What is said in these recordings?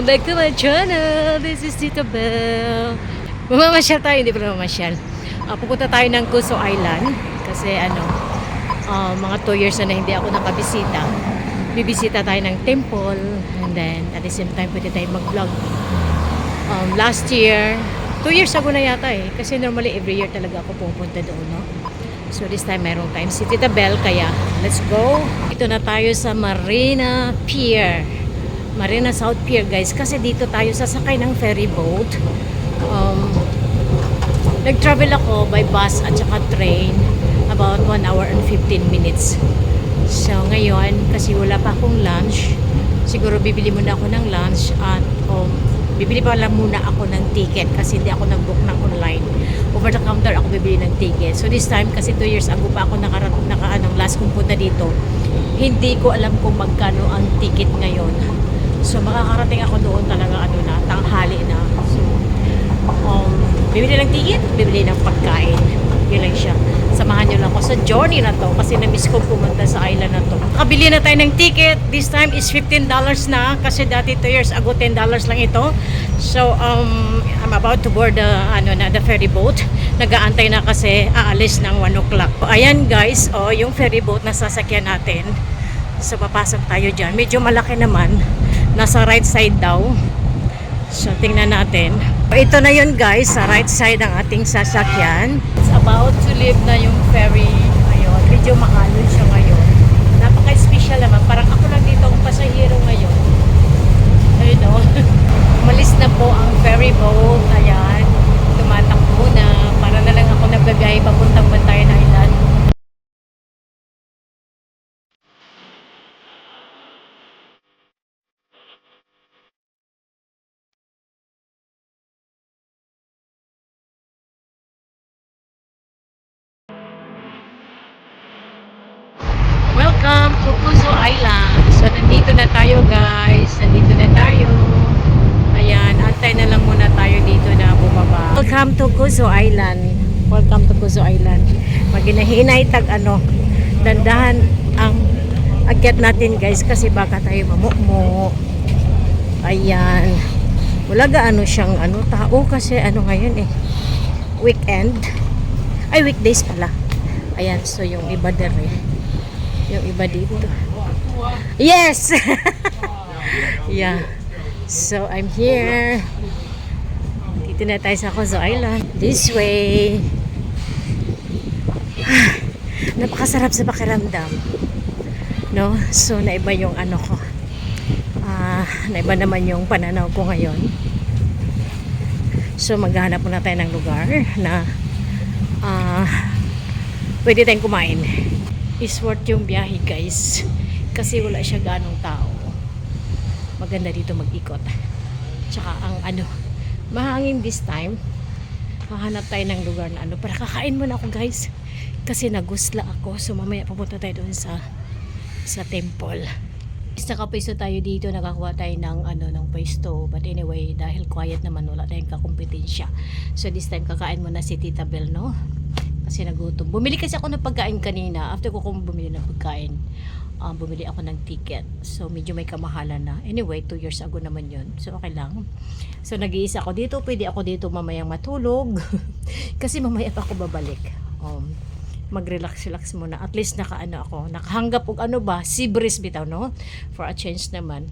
Welcome back to my channel. This is Tita Belle. Mamamasyal tayo, hindi pa mamasyal. Pupunta tayo ng Kuso Island kasi mga 2 years na hindi ako nakabisita. Bibisita tayo ng temple and then at the same time pwede tayo mag-vlog. Last year, 2 years ago na yata kasi normally every year talaga ako pupunta doon, no? So this time mayroong time si Tita Belle kaya let's go. Ito na tayo sa Marina Pier. Marina South Pier guys kasi dito tayo sasakay ng ferry boat. Nag-travel ako by bus at saka train about 1 hour and 15 minutes. So ngayon kasi wala pa akong lunch, siguro bibili muna ako ng lunch at bibili pa lang muna ako ng ticket kasi hindi ako nag-book ng online. Over the counter ako bibili ng ticket. So this time kasi 2 years ago pa ako last kong punta dito. Hindi ko alam kung magkano ang ticket ngayon. So makakarating ako doon talaga tanghali na. So bibili ng ticket, bibili ng pagkain. Yun lang siya. Samahan nyo lang ako sa journey na to kasi na-miss ko pumunta sa island na to. Kabili na tayo ng ticket. This time is $15 na kasi dati 2 years ago $10 lang ito. So I'm about to board the ferry boat. Nag-aantay na kasi aalis ng 1 o'clock. Ayan guys, yung ferry boat na sasakyan natin. So papasok tayo dyan. Medyo malaki naman. Nasa right side daw. So tingnan natin. Ito na yun guys, sa right side ng ating sasakyan. It's about to leave na yung ferry. Ayun, medyo maalon siya ngayon. Napaka-special naman. Parang ako lang dito ang pasahero ngayon. Ayun o. Umalis na po ang ferry boat. Ayan. Tumatakbo na. Para na lang ako nagbagay papuntang Bantayan Island. Welcome to Kuso Island. So, nandito na tayo guys. Nandito na tayo. Ayan, antay na lang muna tayo dito na bumaba. Welcome to Kuso Island. Welcome to Kuso Island. Maginahinay dandahan ang akyat natin guys kasi baka tayo mamukmo. Ayan. Wala gaano siyang tao kasi ngayon weekend. Ay, weekdays pala. Ayan, so yung iba yung iba dito. Yes! Yeah. So, I'm here. Dito na tayo sa Kuso Island. This way. Napakasarap sa pakiramdam. No? So, naiba yung ko. Naiba naman yung pananaw ko ngayon. So, maghahanap muna tayo ng lugar na pwede tayong kumain. Is worth yung biyahe guys kasi wala siya ganong tao. Maganda dito mag-ikot. Tsaka ang mahangin this time. Hahanap tayo ng lugar na para kakain muna ako guys kasi nagusla ako. So mamaya pupunta tayo doon sa temple. Nakapisto tayo dito, nakakuha tayo ng pwesto. But anyway, dahil quiet naman, wala tayong kakumpetensya. So this time kakain muna si Tita Belle, no? Kasi nagutom. Bumili kasi ako ng pagkain kanina. After ko bumili ng pagkain, bumili ako ng ticket. So medyo may kamahalan na. Anyway, 2 years ago naman yun. So okay lang. So nag-iisa ako dito. Pwede ako dito mamayang matulog. Kasi mamaya pa ako babalik. Mag-relax muna. At least ako. Nakahanggap og sea breeze bitaw, no? For a change naman.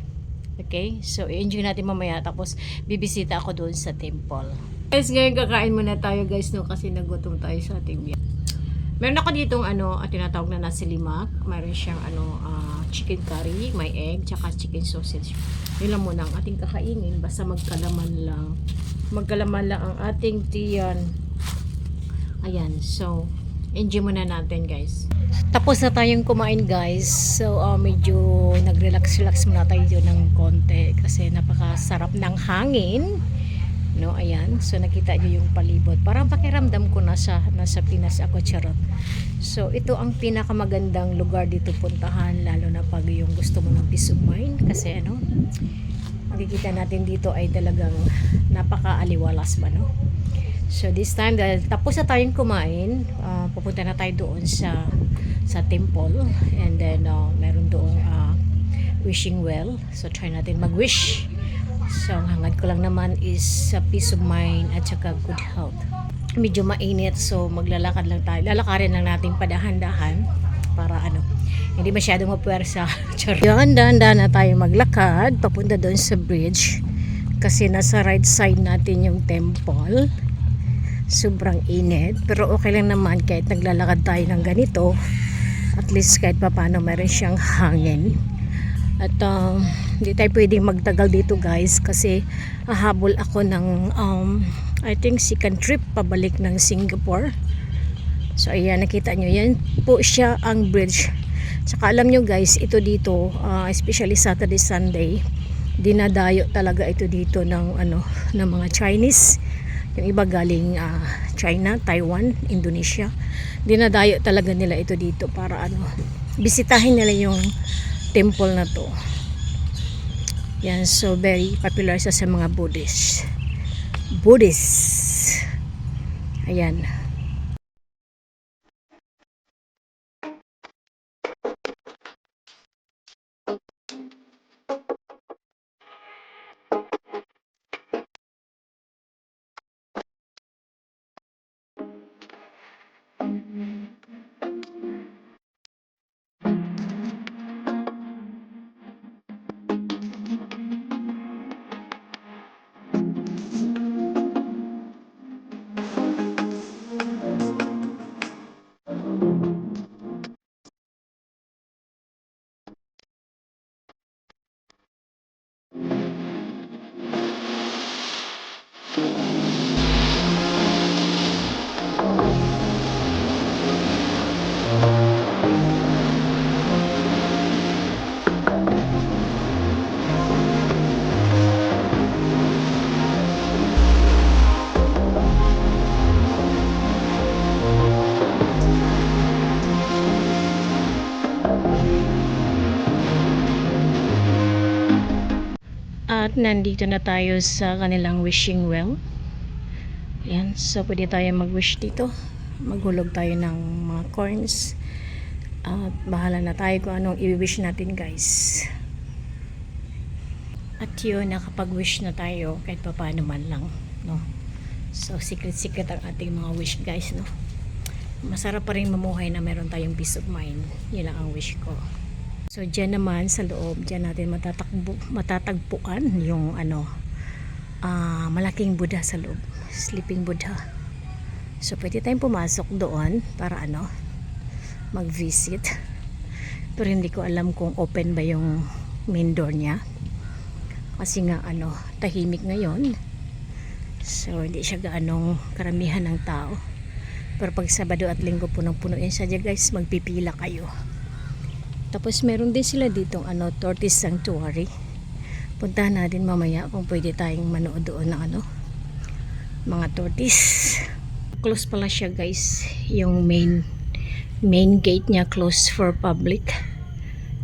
Okay? So i-enjoy natin mamaya. Tapos bibisita ako doon sa temple. Guys, ngayon kakain muna tayo guys, no? Kasi nagutom tayo sa ating biyahe. Meron ako ditong tinatawag na nasi lemak. Meron siyang chicken curry, may egg, tsaka chicken sausage. Yun lang muna ang ating kakainin. Basta magkalaman lang. Magkalaman lang ang ating tiyan. Ayan, so enjoy muna natin guys. Tapos na tayong kumain guys. So medyo nag-relax muna tayo ng konti kasi napakasarap ng hangin. No, ayan. So nakita niyo yung palibot. Parang pakiramdam ko nasa Pinas ako, charot. So ito ang pinakamagandang lugar dito puntahan lalo na pag yung gusto mo ng peace of mind kasi makikita natin dito ay talagang napaka-aliwalas ba, no? So this time dahil tapos na tayong kumain, pupunta na tayo doon sa temple and then meron doong wishing well. So try natin mag-wish So ang hangad ko lang naman is sa peace of mind at saka good health. Medyo mainit, so maglalakad lang tayo. Lalakarin lang natin padahan-dahan para hindi masyadong mapuwersa. Yan, dahan-dahan na tayo maglakad papunta doon sa bridge kasi nasa right side natin yung temple. Sobrang init, pero okay lang naman kahit naglalakad tayo ng ganito. At least kahit paano meron siyang hangin. At hindi tayo pwedeng magtagal dito guys kasi hahabol ako ng I think second trip pabalik ng Singapore. So ayan, nakita nyo yan po siya ang bridge. Tsaka alam nyo guys, ito dito especially Saturday, Sunday, dinadayo talaga ito dito ng ng mga Chinese. Yung iba galing China, Taiwan, Indonesia. Dinadayo talaga nila ito dito para bisitahin nila yung temple na to. Yan, so very popular sa mga Buddhist. Ayan. At nandito na tayo sa kanilang wishing well. Yan, so pwede tayo mag-wish dito. Maghulog tayo ng mga coins. At bahala na tayo kung anong i-wish natin guys. At yun, nakapag-wish na tayo kahit pa paano man lang, no? So secret ang ating mga wish guys, no? Masarap pa rin mamuhay na meron tayong peace of mind. Yun lang ang wish ko. So dyan naman sa loob, dyan natin matatagpuan yung malaking Buddha sa loob, sleeping Buddha. So pwede tayong pumasok doon para mag-visit. Pero hindi ko alam kung open ba yung main door niya. Kasi nga tahimik ngayon. So hindi siya gaanong karamihan ng tao. Pero pag Sabado at Linggo punong-puno yan siya guys, magpipila kayo. Tapos meron din sila ditong tortoise sanctuary. Puntahan natin mamaya kung pwede tayong manood doon ng mga tortoise. Close pala siya guys. Yung main gate niya close for public.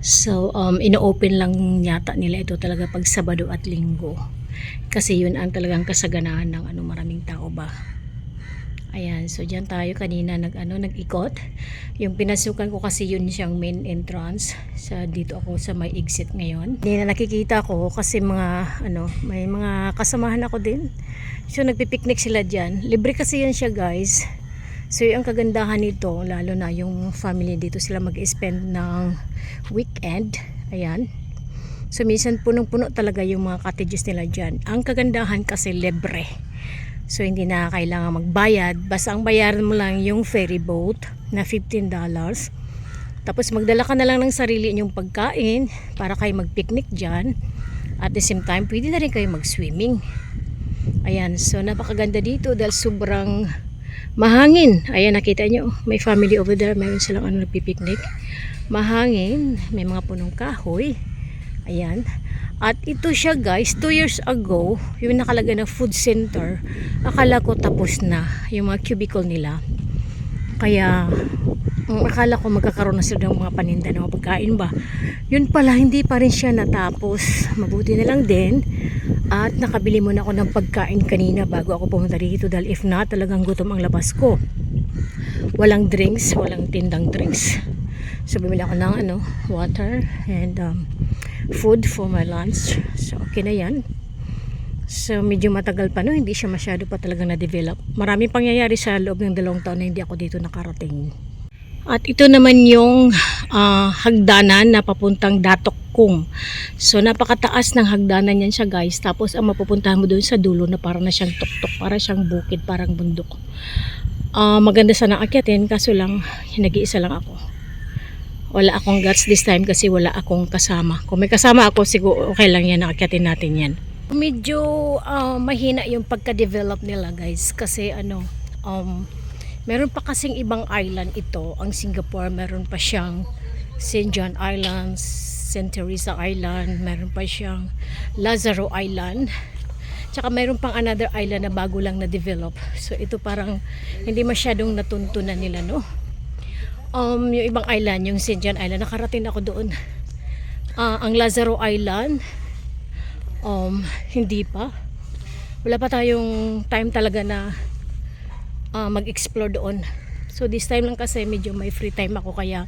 So ino-open lang yata nila ito talaga pag Sabado at Linggo. Kasi yun ang talagang kasaganahan ng maraming tao ba. Ayan, so dyan tayo kanina nag-ikot. Yung pinasukan ko kasi yun siyang main entrance. Dito ako sa may exit ngayon. Hindi na nakikita ko kasi may mga kasamahan ako din. So nagpipiknik sila dyan. Libre kasi yan siya guys. So yung kagandahan nito, lalo na yung family dito sila mag-spend ng weekend. Ayan. So minsan punong-puno talaga yung mga cottages nila dyan. Ang kagandahan kasi libre. So hindi na kailangan magbayad. Basta ang bayaran mo lang yung ferry boat na $15. Tapos magdala ka na lang ng sarili inyong pagkain para kayo mag-picnic dyan. At the same time, pwede na rin kayo mag-swimming. Ayan, so napakaganda dito dahil sobrang mahangin. Ayan, nakita nyo, may family over there. Mayroon silang nagpipiknik. Mahangin, may mga punong kahoy. Ayan. At ito siya guys, 2 years ago, yung nakalagay na food center, akala ko tapos na yung mga cubicle nila. Kaya akala ko magkakaroon na sila ng mga paninda ng mga pagkain ba. Yun pala, hindi pa rin siya natapos. Mabuti na lang din. At nakabili muna ako ng pagkain kanina bago ako pumunta dito dahil if not, talagang gutom ang labas ko. Walang drinks, walang tindang drinks. So bumili ako ng water and food for my lunch. So okay na yan. So medyo matagal pa, no? Hindi siya masyado pa talaga na-develop. Maraming pangyayari sa loob ng 2 taon na hindi ako dito nakarating. At ito naman yung hagdanan na papuntang Datok Kung. So napakataas ng hagdanan yan siya guys. Tapos ang mapupuntahan mo doon sa dulo na para na siyang tuktok, para siyang bukid, parang bundok. Maganda sana akyatin, kaso lang nag-iisa lang ako. Wala akong guts this time kasi wala akong kasama. Kung may kasama ako, siguro okay lang yan, akyatin natin yan. Medyo mahina yung pagka-develop nila guys kasi meron pa kasing ibang island ito, ang Singapore. Meron pa siyang St. John Island, St. Teresa Island, meron pa siyang Lazaro Island, tsaka meron pang another island na bago lang na develop. So ito parang hindi masyadong natuntunan nila, no? Yung ibang island, yung St. John Island, nakarating ako doon. Ang Lazaro Island, hindi pa. Wala pa tayong time talaga na mag-explore doon. So this time lang kasi medyo may free time ako, kaya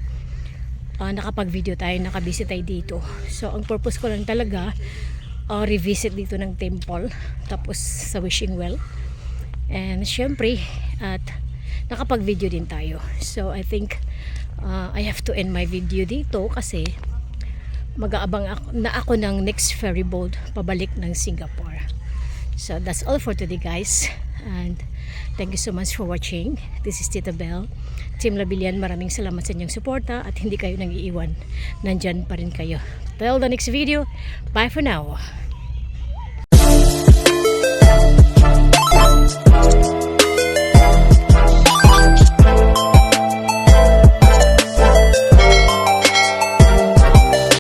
nakapag-video tayo, nakabisi tayo dito. So ang purpose ko lang talaga revisit dito ng temple, tapos sa wishing well, and syempre at nakapag-video din tayo. So I think I have to end my video dito kasi mag-aabang ako ng next ferry boat pabalik ng Singapore. So that's all for today guys, and thank you so much for watching. This is Tita Belle, Team Labilian. Maraming salamat sa inyong suporta at hindi kayo nang iiwan. Nandyan pa rin kayo. Till the next video, bye for now.